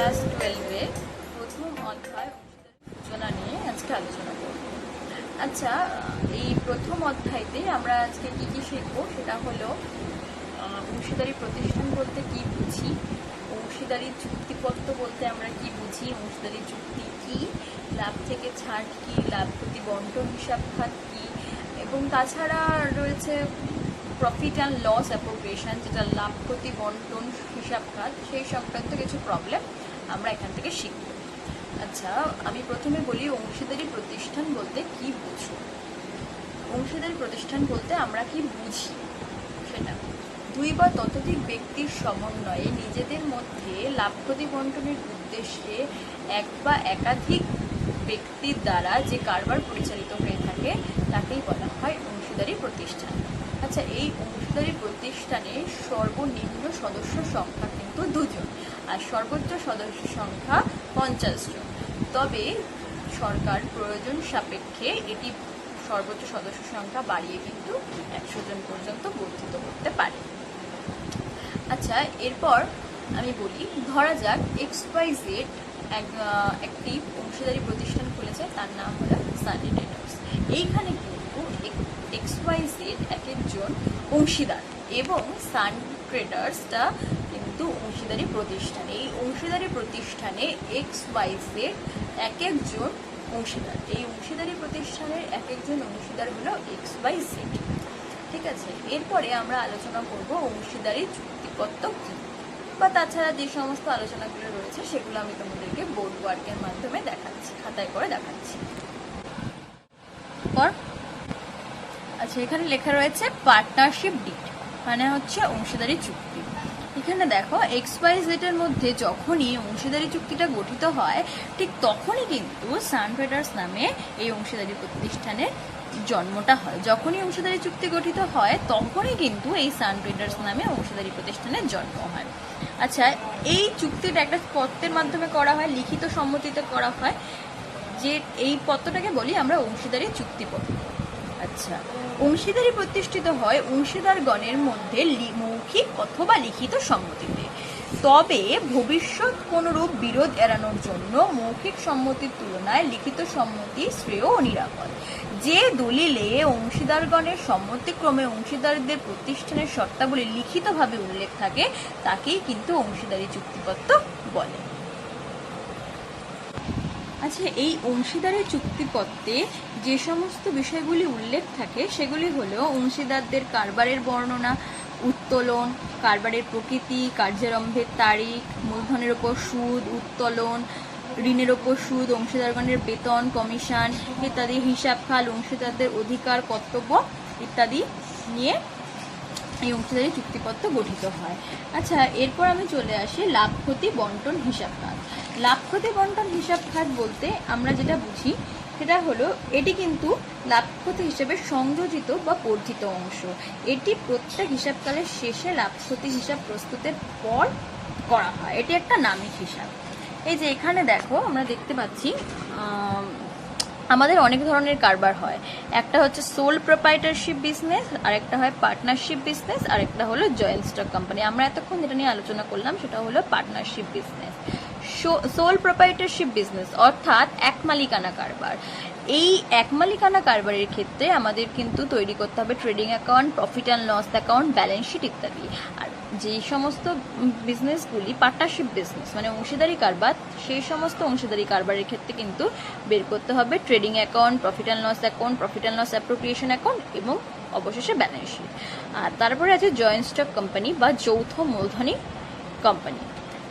Class 12-এ প্রথম অধ্যায় সূচনা নিয়ে আজকে আলোচনা করব। আচ্ছা, এই প্রথম অধ্যায়তে আমরা আজকে কি কি শিখব সেটা হলো অংশীদারি প্রতিষ্ঠান বলতে কি বুঝি, অংশীদারি চুক্তিপত্র বলতে আমরা কি বুঝি, অংশীদারি চুক্তি কি, লাভ থেকে ছাড় কি, লাভ ক্ষতি বন্টন হিসাব খাত কি, এবং তাছাড়া রয়েছে প্রফিট অ্যান্ড লস অ্যাপ্রোপ্রিয়েশন, যেটা লাভ ক্ষতি বন্টন হিসাব খাত, সেই সংক্রান্ত কিছু প্রবলেম আমরা এখান থেকে শিখব। আচ্ছা, আমি প্রথমে বলি অংশীদারি প্রতিষ্ঠান বলতে কি বুঝো। অংশীদারি প্রতিষ্ঠান বলতে আমরা কি বুঝি সেটা দুই বা ততোধিক ব্যক্তির সমন্বয়ে নিজেদের মধ্যে লাভ ক্ষতি বন্টনের উদ্দেশ্যে এক বা একাধিক ব্যক্তির দ্বারা যে কারবার পরিচালিত হয়ে থাকে তাকেই বলা হয় অংশীদারি প্রতিষ্ঠান। আচ্ছা, এই অংশীদারি প্রতিষ্ঠানে সর্বনিম্ন সদস্য সংখ্যা কিন্তু 2 জন আর সর্বোচ্চ সদস্য সংখ্যা 50 জন। তবে সরকার প্রয়োজন সাপেক্ষে এটি সর্বোচ্চ সদস্য সংখ্যা বাড়িয়ে কিন্তু 100 জন পর্যন্ত বর্ধিত করতে পারে। আচ্ছা, এরপর আমি বলি, ধরা যাক XYZ একটি অংশীদারি প্রতিষ্ঠান খুলেছে, তার নাম হলো সানি ট্রেডার্স। এইখানে কিন্তু XYZ এক একজন অংশীদার এবং সান ট্রেডার্সটা কিন্তু অংশীদারি প্রতিষ্ঠান। এই অংশীদারি প্রতিষ্ঠানে XYZ এক একজন অংশীদার। এই অংশীদারি প্রতিষ্ঠানের এক একজন অংশীদার হলো XYZ। ঠিক আছে, এরপরে আমরা আলোচনা করব অংশীদারি চুক্তিপত্র কি, বা তাছাড়া যে সমস্ত আলোচনাগুলো রয়েছে সেগুলো আমি তোমাদেরকে বোর্ড ওয়ার্কের মাধ্যমে দেখাচ্ছি, খাতায় করে দেখাচ্ছি। আচ্ছা, এখানে লেখা রয়েছে পার্টনারশিপ ডিড, মানে হচ্ছে অংশীদারি চুক্তি। এখানে দেখো XYZ এর মধ্যে যখনই অংশীদারি চুক্তিটা গঠিত হয় ঠিক তখনই কিন্তু সান ট্রেডার্স নামে এই অংশীদারি প্রতিষ্ঠানের জন্মটা হয়। যখনই অংশীদারি চুক্তি গঠিত হয় তখনই কিন্তু এই সান ট্রেডার্স নামে অংশীদারি প্রতিষ্ঠানের জন্ম হয়। আচ্ছা, এই চুক্তিটা একটা পত্রের মাধ্যমে করা হয়, লিখিত সম্মতিতে করা হয়, যে এই পত্রটাকে বলি আমরা অংশীদারি চুক্তিপত্র। আচ্ছা, অংশীদারি প্রতিষ্ঠিত হয় অংশীদারগণের মধ্যে মৌখিক অথবা লিখিত সম্মতিতে। তবে ভবিষ্যৎ কোনরূপ বিরোধ এড়ানোর জন্য মৌখিক সম্মতির তুলনায় লিখিত সম্মতি শ্রেয় ও নিরাপদ। যে দলিলে অংশীদারগণের সম্মতিক্রমে অংশীদারদের প্রতিষ্ঠানের শর্তাবলী লিখিতভাবে উল্লেখ থাকে তাকেই কিন্তু অংশীদারি চুক্তিপত্র বলে। আচ্ছা, এই অংশীদারি চুক্তিপত্রে যে সমস্ত বিষয়গুলি উল্লেখ থাকে সেগুলি হলো অংশীদারদের কারবারের বর্ণনা, উত্তোলন, কারবারের প্রকৃতি, কার্যারম্ভের তারিখ, মূলধনের ওপর সুদ, উত্তোলন, ঋণের ওপর সুদ, অংশীদারগণের বেতন, কমিশন ইত্যাদি, হিসাব খাল, অংশীদারদের অধিকার, কর্তব্য ইত্যাদি নিয়ে এই অংশীদারি চুক্তিপত্র গঠিত হয়। আচ্ছা, এরপর আমি চলে আসি লাভ ক্ষতি বন্টন হিসাব খাত। লাভ ক্ষতি বন্টন হিসাব খাত বলতে আমরা যেটা বুঝি সেটা হলো এটি কিন্তু লাভ ক্ষতি হিসেবে সংযোজিত বা বর্ধিত অংশ। এটি প্রত্যেক হিসাবকালের শেষে লাভ ক্ষতি হিসাব প্রস্তুতের পর করা হয়। এটি একটা নামিক হিসাব। এই যে এখানে দেখো আমরা দেখতে পাচ্ছি আমাদের অনেক ধরনের কারবার হয়। একটা হচ্ছে সোল প্রোপ্রাইটারশিপ বিজনেস, আর একটা হয় পার্টনারশিপ বিজনেস, আর একটা হলো জয়েন্ট স্টক কোম্পানি। আমরা এতক্ষণ যেটা নিয়ে আলোচনা করলাম সেটা হলো পার্টনারশিপ বিজনেস। সোল প্রোপ্রাইটারশিপ বিজনেস অর্থাৎ এক মালিকানা কারবার। এই এক মালিকানা কারবারের ক্ষেত্রে আমাদের কিন্তু তৈরি করতে হবে trading account, profit and loss account, balance sheet ইত্যাদি। আর যেই সমস্ত বিজনেসগুলি পার্টনারশিপ বিজনেস মানে অংশীদারি কারবার, সেই সমস্ত অংশীদারি কারবারের ক্ষেত্রে কিন্তু বের করতে হবে trading account, profit and loss account, profit and loss appropriation account এবং অবশেষে ব্যালেন্স শিট। আর তারপরে আছে জয়েন্ট স্টক কোম্পানি বা যৌথ মূলধনী কোম্পানি।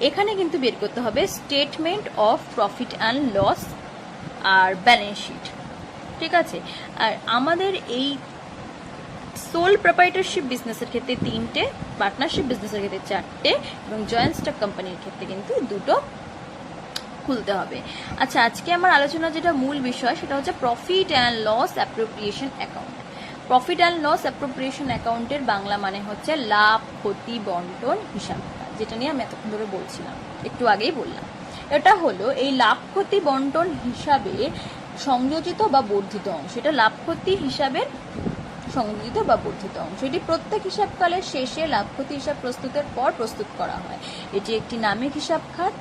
এখানে কিন্তু বের করতে হবে statement of profit and loss আর ব্যালেন্স শিট। ঠিক আছে, আর আমাদের এই সোল প্রোপ্রাইটারশিপ বিজনেসের ক্ষেত্রে 3টে, পার্টনারশিপ বিজনেসের ক্ষেত্রে 4টে এবং জয়েন্ট স্টক কোম্পানির ক্ষেত্রে কিন্তু 2টো খুলতে হবে। আচ্ছা, আজকে আমার আলোচনা যেটা মূল বিষয় সেটা হচ্ছে profit and loss appropriation account. Profit and loss appropriation অ্যাকাউন্টের বাংলা মানে হচ্ছে লাভ ক্ষতি বন্টন হিসাব, যেটা নিয়ে আমি এতক্ষণ ধরে বলছিলাম, একটু আগেই বললাম। এটা হলো এই লাভ ক্ষতি বন্টন হিসাবে সংযোজিত বা বর্ধিত অংশ। এটা লাভ ক্ষতি হিসাবের সংযোজিত বা বর্ধিত অংশ। এটি প্রত্যেক হিসাবকালের শেষে লাভ ক্ষতি হিসাব প্রস্তুতের পর প্রস্তুত করা হয়। এটি একটি নামিক হিসাব খাত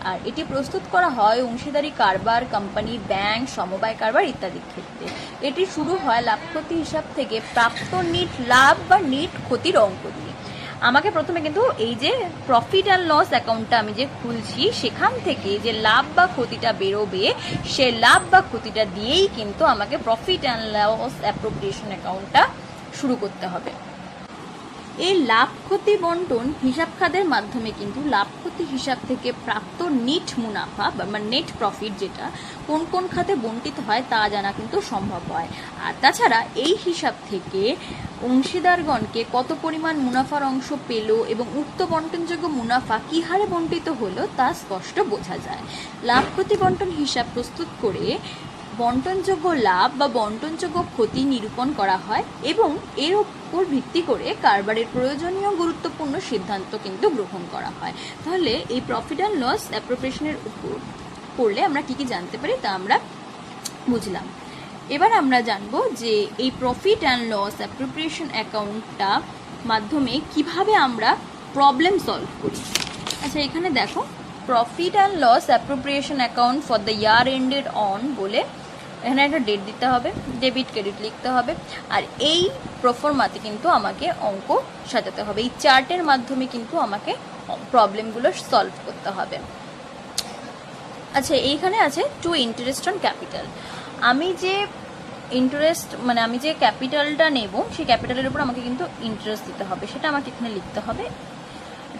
আর এটি প্রস্তুত করা হয় অংশীদারি কারবার, কোম্পানি, ব্যাংক, সমবায় কারবার ইত্যাদির ক্ষেত্রে। এটি শুরু হয় লাভ ক্ষতি হিসাব থেকে প্রাপ্ত নিট লাভ বা নিট ক্ষতির অঙ্ক দিয়ে। আমাকে প্রথমে কিন্তু এই যে প্রফিট অ্যান্ড লস অ্যাকাউন্টটা আমি যে খুলছি, সেখান থেকে যে লাভ বা ক্ষতিটা বেরোবে, সে লাভ বা ক্ষতিটা দিয়েই কিন্তু আমাকে প্রফিট অ্যান্ড লস অ্যাপ্রোপ্রিয়েশন অ্যাকাউন্টটা শুরু করতে হবে। এই লাভ ক্ষতি বন্টন হিসাব খাতের মাধ্যমে কিন্তু লাভ ক্ষতি হিসাব থেকে প্রাপ্ত নিট মুনাফা বা নেট প্রফিট যেটা কোন কোন খাতে বন্টিত হয় তা জানা কিন্তু সম্ভব হয়। আর তাছাড়া এই হিসাব থেকে অংশীদারগণকে কত পরিমাণ মুনাফার অংশ পেল এবং উক্ত বন্টনযোগ্য মুনাফা কী হারে বন্টিত হলো তা স্পষ্ট বোঝা যায়। লাভ ক্ষতি বন্টন হিসাব প্রস্তুত করে বন্টনযোগ্য লাভ বা বন্টনযোগ্য ক্ষতি নিরূপণ করা হয় এবং এর উপর ভিত্তি করে কারবারের প্রয়োজনীয় গুরুত্বপূর্ণ সিদ্ধান্ত কিন্তু গ্রহণ করা হয়। তাহলে এই প্রফিট অ্যান্ড লস অ্যাপ্রোপ্রিয়েশনের উপর পড়লে আমরা কি কি জানতে পারি তা আমরা বুঝলাম। এবার আমরা জানবো যে এই প্রফিট অ্যান্ড লস অ্যাপ্রোপ্রিয়েশন অ্যাকাউন্টটা মাধ্যমে কিভাবে আমরা প্রবলেম সলভ করি। আচ্ছা, এখানে দেখো profit and loss appropriation account for the year ended on বলে এখানে একটা ডেট দিতে হবে, ডেবিট ক্রেডিট লিখতে হবে, আর এই প্রফর্মাতে কিন্তু আমাকে অঙ্ক সাজাতে হবে। এই চার্টের মাধ্যমে কিন্তু আমাকে প্রবলেমগুলো সলভ করতে হবে। আচ্ছা, এইখানে আছে টু ইন্টারেস্ট অন ক্যাপিটাল। আমি যে ইন্টারেস্ট আমি যে ক্যাপিটালটা নেব সেই ক্যাপিটালের উপর আমাকে কিন্তু ইন্টারেস্ট দিতে হবে, সেটা আমাকে এখানে লিখতে হবে।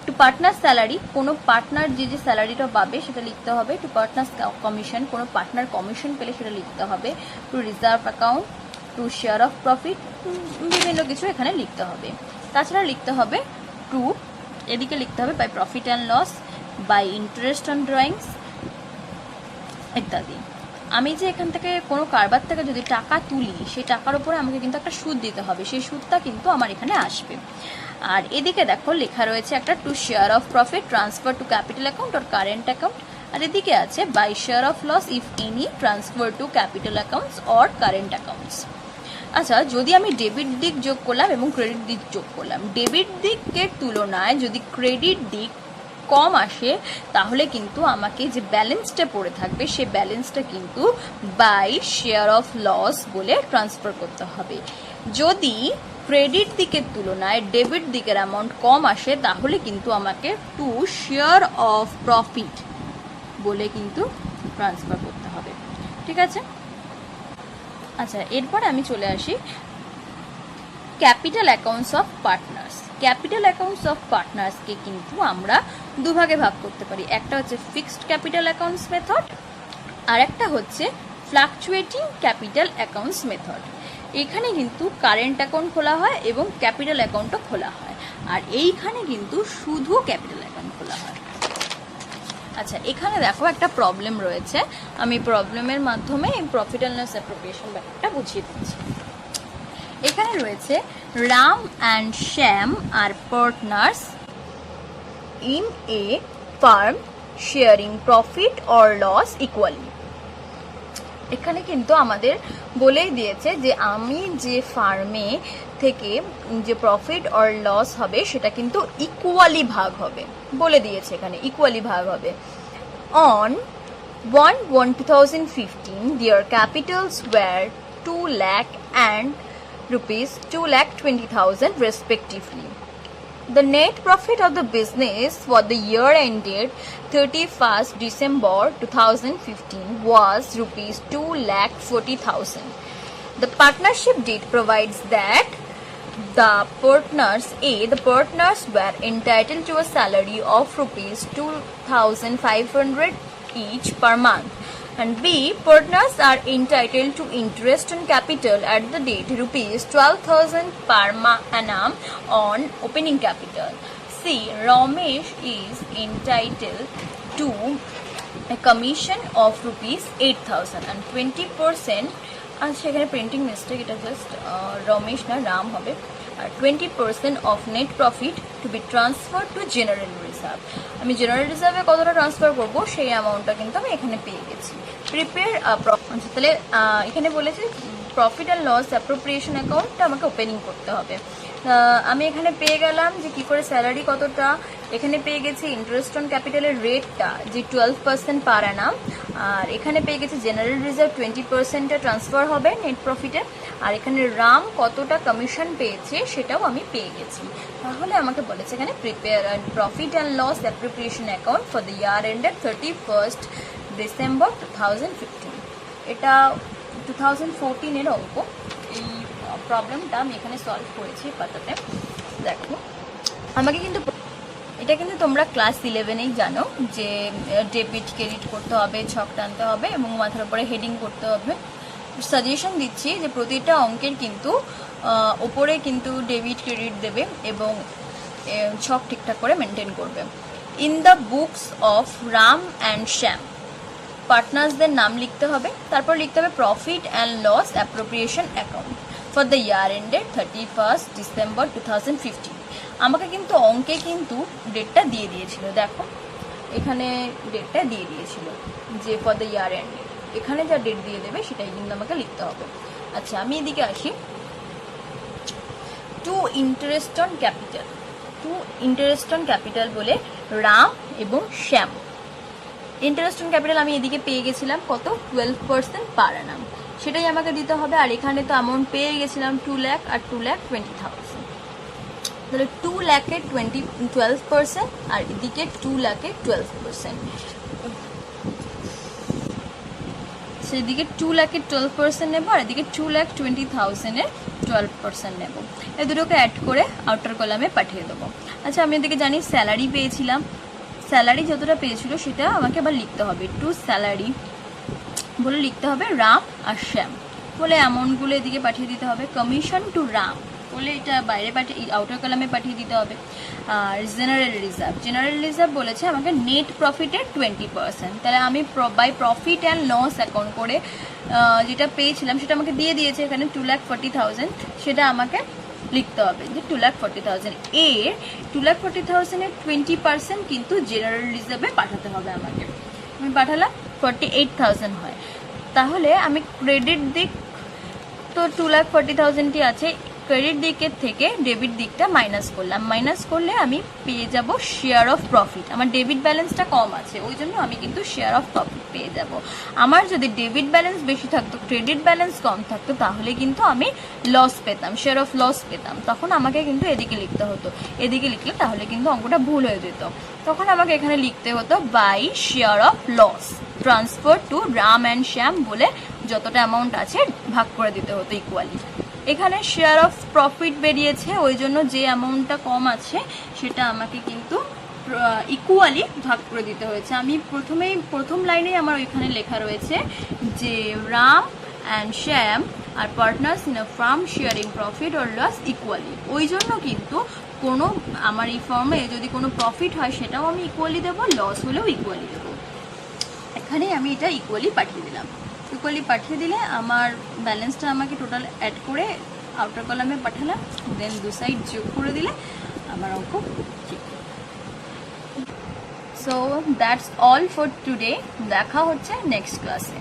টু পার্টনার স্যালারি, কোনো পার্টনার যে স্যালারিটা পাবে সেটা লিখতে হবে। টু পার্টনার কমিশন, কোনো পার্টনার কমিশন পেলে সেটা লিখতে হবে। To reserve account, to share of profit, বিভিন্ন কিছু এখানে লিখতে হবে। তাছাড়া লিখতে হবে টু, এদিকে লিখতে হবে by profit and loss, by interest on drawings ইত্যাদি। আমি যে এখান থেকে কোনো কারবার থেকে যদি টাকা তুলি, সেই টাকার উপরে আমাকে কিন্তু একটা সুদ দিতে হবে, সেই সুদটা কিন্তু আমার এখানে আসবে। আর এদিকে দেখো লেখা রয়েছে একটা to share of profit transfer to capital account or current account, আর এদিকে আছে by share of loss if any transfer to capital accounts or current accounts. আচ্ছা, যদি আমি ডেবিট দিক যোগ করলাম এবং ক্রেডিট দিক যোগ করলাম, ডেবিট দিকের তুলনায় যদি ক্রেডিট দিক কম আসে তাহলে কিন্তু আমাকে যে ব্যালেন্সটা পড়ে থাকবে সেই ব্যালেন্সটা কিন্তু বাই শেয়ার অফ লস বলে ট্রান্সফার করতে হবে। যদি ক্রেডিট দিকের তুলনায় ডেবিট দিকের অ্যামাউন্ট কম আসে তাহলে কিন্তু আমাকে টু শেয়ার অফ প্রফিট বলে কিন্তু ট্রান্সফার করতে হবে। ঠিক আছে? আচ্ছা, এরপরে আমি চলে আসি capital accounts of partners. Capital accounts of পার্টনার্সকে কিন্তু আমরা দুভাগে ভাগ করতে পারি। একটা হচ্ছে ফিক্সড ক্যাপিটাল অ্যাকাউন্টস মেথড, আর একটা হচ্ছে ফ্লাকচুয়েটিং ক্যাপিটাল অ্যাকাউন্টস মেথড। এখানে কিন্তু কারেন্ট অ্যাকাউন্ট খোলা হয় এবং ক্যাপিটাল অ্যাকাউন্টও খোলা হয়, আর এইখানে কিন্তু শুধু ক্যাপিটাল অ্যাকাউন্ট খোলা হয়। আচ্ছা, এখানে দেখো একটা প্রবলেম রয়েছে, আমি প্রবলেমের মাধ্যমে প্রফিট অ্যান্ড লস অ্যাপ্রোপ্রিয়েশন ব্যাপারটা বুঝিয়ে দিচ্ছি। এখানে রয়েছে Ram and Shyam are partners in a firm sharing profit or loss equally. এখানে কিন্তু আমাদের বলেই দিয়েছে যে আমি যে ফার্মে থেকে যে প্রফিট অর লস হবে সেটা কিন্তু ইকুয়ালি ভাগ হবে, বলে দিয়েছে এখানে ইকুয়ালি ভাগ হবে। On 1/1/2015 their capitals were 2 lakh and rupees 2,20,000 respectively. The net profit of the business for the year ended 31st December 2015 was rupees 2,40,000. The partnership deed provides that the partners were entitled to a salary of rupees 2,500 each per month, and B, partners are entitled to interest on capital at the date rupees 12,000 per annum on opening capital. C, Ramesh is entitled to a commission of rupees 8,000 and 20%, আচ্ছা এখানে printing mistake, এটা just Ramesh না রাম হবে, আর 20% of net profit to be transfer to general reserve. আমি general রিজার্ভে কতটা transfer করবো সেই অ্যামাউন্টটা কিন্তু আমি এখানে পেয়ে গেছি। প্রিপেয়ার তাহলে এখানে বলেছে প্রফিট অ্যান্ড লস অ্যাপ্রোপ্রিয়েশন অ্যাকাউন্টটা আমাকে ওপেনিং করতে হবে। আমি এখানে পেয়ে গেলাম যে কি করে স্যালারি কতটা, এখানে পেয়ে গেছি ইন্টারেস্ট অন ক্যাপিটালের রেটটা যে 12% পার অ্যানাম, আর এখানে পেয়ে গেছি জেনারেল রিজার্ভ 20% ট্রান্সফার হবে নেট প্রফিটে, আর এখানে রাম কতটা কমিশন পেয়েছে সেটাও আমি পেয়ে গেছি। তাহলে আমাকে বলেছে এখানে prepare profit and loss appropriation account for the year ended 31st December 2015। এটা 2014-এর অঙ্ক। এই প্রবলেমটা আমি এখানে সলভ করেছি পাতাতে। দেখো আমাকে কিন্তু এটা কিন্তু তোমরা ক্লাস 11-এই জানো যে ডেবিট ক্রেডিট করতে হবে, ছক টানতে হবে এবং মাথার উপরে হেডিং করতে হবে। সাজেশন দিচ্ছি যে প্রতিটা অঙ্কের কিন্তু ওপরে কিন্তু ডেবিট ক্রেডিট দেবে এবং ছক ঠিকঠাক করে মেনটেন করবে। In the books of Ram and Shyam, পার্টনার্সদের নাম লিখতে হবে, তারপর লিখতে হবে profit and loss appropriation account for the year ended 31st December 2015। আমাকে কিন্তু অঙ্কে কিন্তু ডেটটা দিয়ে দিয়েছিল, দেখো এখানে ডেটটা দিয়ে দিয়েছিল যে ফর দ্য ইয়ার এন্ডেড, এখানে যা ডেট দিয়ে দেবে সেটাই কিন্তু আমাকে লিখতে হবে। আচ্ছা আমি এদিকে আসি, to interest on capital, to interest on capital বলে রাম এবং শ্যাম। ইন্টারেস্ট অন ক্যাপিটাল আমি এদিকে পেয়ে গেছিলাম কত 12% পার অ্যানাম, সেটাই আমাকে দিতে হবে। আর এখানে তো অ্যামাউন্ট পেয়ে গেছিলাম 2 লাখ আর 2,20,000, তাহলে 2 লাখে 12% আর এদিকে 2 লাখে 12%, সেদিকে 2 লাখে 12% নেবো আর এদিকে 2,20,000-এর 12% নেবো। এই দুটোকে অ্যাড করে আউটার কলামে পাঠিয়ে দেবো। আচ্ছা আমি এদিকে জানি স্যালারি পেয়েছিলাম, স্যালারি যতটা পেয়েছিল সেটা আমাকে আবার লিখতে হবে। টু স্যালারি বলে লিখতে হবে রাম আর শ্যাম বলে অ্যামাউন্টগুলো এদিকে পাঠিয়ে দিতে হবে। কমিশন টু রাম বলে এটা বাইরে পাঠিয়ে আউটার কলামে পাঠিয়ে দিতে হবে। আর জেনারেল রিজার্ভ, জেনারেল রিজার্ভ বলেছে আমাকে নেট প্রফিটের 20%, তাহলে আমি by profit and loss account করে যেটা পেয়েছিলাম সেটা আমাকে দিয়ে দিয়েছে এখানে 2,40,000, সেটা আমাকে লিখতে হবে যে 2,40,000 এর 2,40,000-এর 20% কিন্তু জেনারেল রিজার্ভে পাঠাতে হবে আমাকে। আমি পাঠালাম 48,000 হয়, তাহলে আমি ক্রেডিট দিক তো 2,40,000-টি আছে, ক্রেডিট দিকের থেকে ডেবিট দিকটা মাইনাস করলাম, মাইনাস করলে আমি পেয়ে যাব শেয়ার অফ প্রফিট। আমার ডেবিট ব্যালেন্সটা কম আছে ওই জন্য আমি কিন্তু শেয়ার অফ প্রফিট পেয়ে যাব। আমার যদি ডেবিট ব্যালেন্স বেশি থাকতো, ক্রেডিট ব্যালেন্স কম থাকতো, তাহলে কিন্তু আমি লস পেতাম, শেয়ার অফ লস পেতাম। তখন আমাকে কিন্তু এদিকে লিখতে হতো, এদিকে লিখলে তাহলে কিন্তু অঙ্কটা ভুল হয়ে যেত। তখন আমাকে এখানে লিখতে হতো by share of loss transfer to Ram and Shyam বলে যতটা অ্যামাউন্ট আছে ভাগ করে দিতে হতো ইকুয়ালি। এখানে শেয়ার অফ প্রফিট বেরিয়েছে ওই জন্য যে অ্যামাউন্টটা কম আছে সেটা আমাকে কিন্তু ইকুয়ালি ভাগ করে দিতে হয়েছে। আমি প্রথম লাইনেই আমার ওইখানে লেখা রয়েছে যে Ram and Shyam are partners in a firm sharing profit or loss equally, ওই জন্য কিন্তু কোনো আমার এই ফার্মে যদি কোনো প্রফিট হয় সেটাও আমি ইকুয়ালি দেবো, লস হলেও ইকুয়ালি দেবো। এখানে আমি এটা ইকুয়ালি পাঠিয়ে দিলাম, ইকুয়ালি পাঠিয়ে দিলে আমার ব্যালেন্সটা আমাকে টোটাল অ্যাড করে আউটার কলামে পাঠালাম, দেন দু সাইড যোগ করে দিলে আমার অঙ্ক ঠিক। So that's all for today, দেখা হচ্ছে নেক্সট ক্লাসে।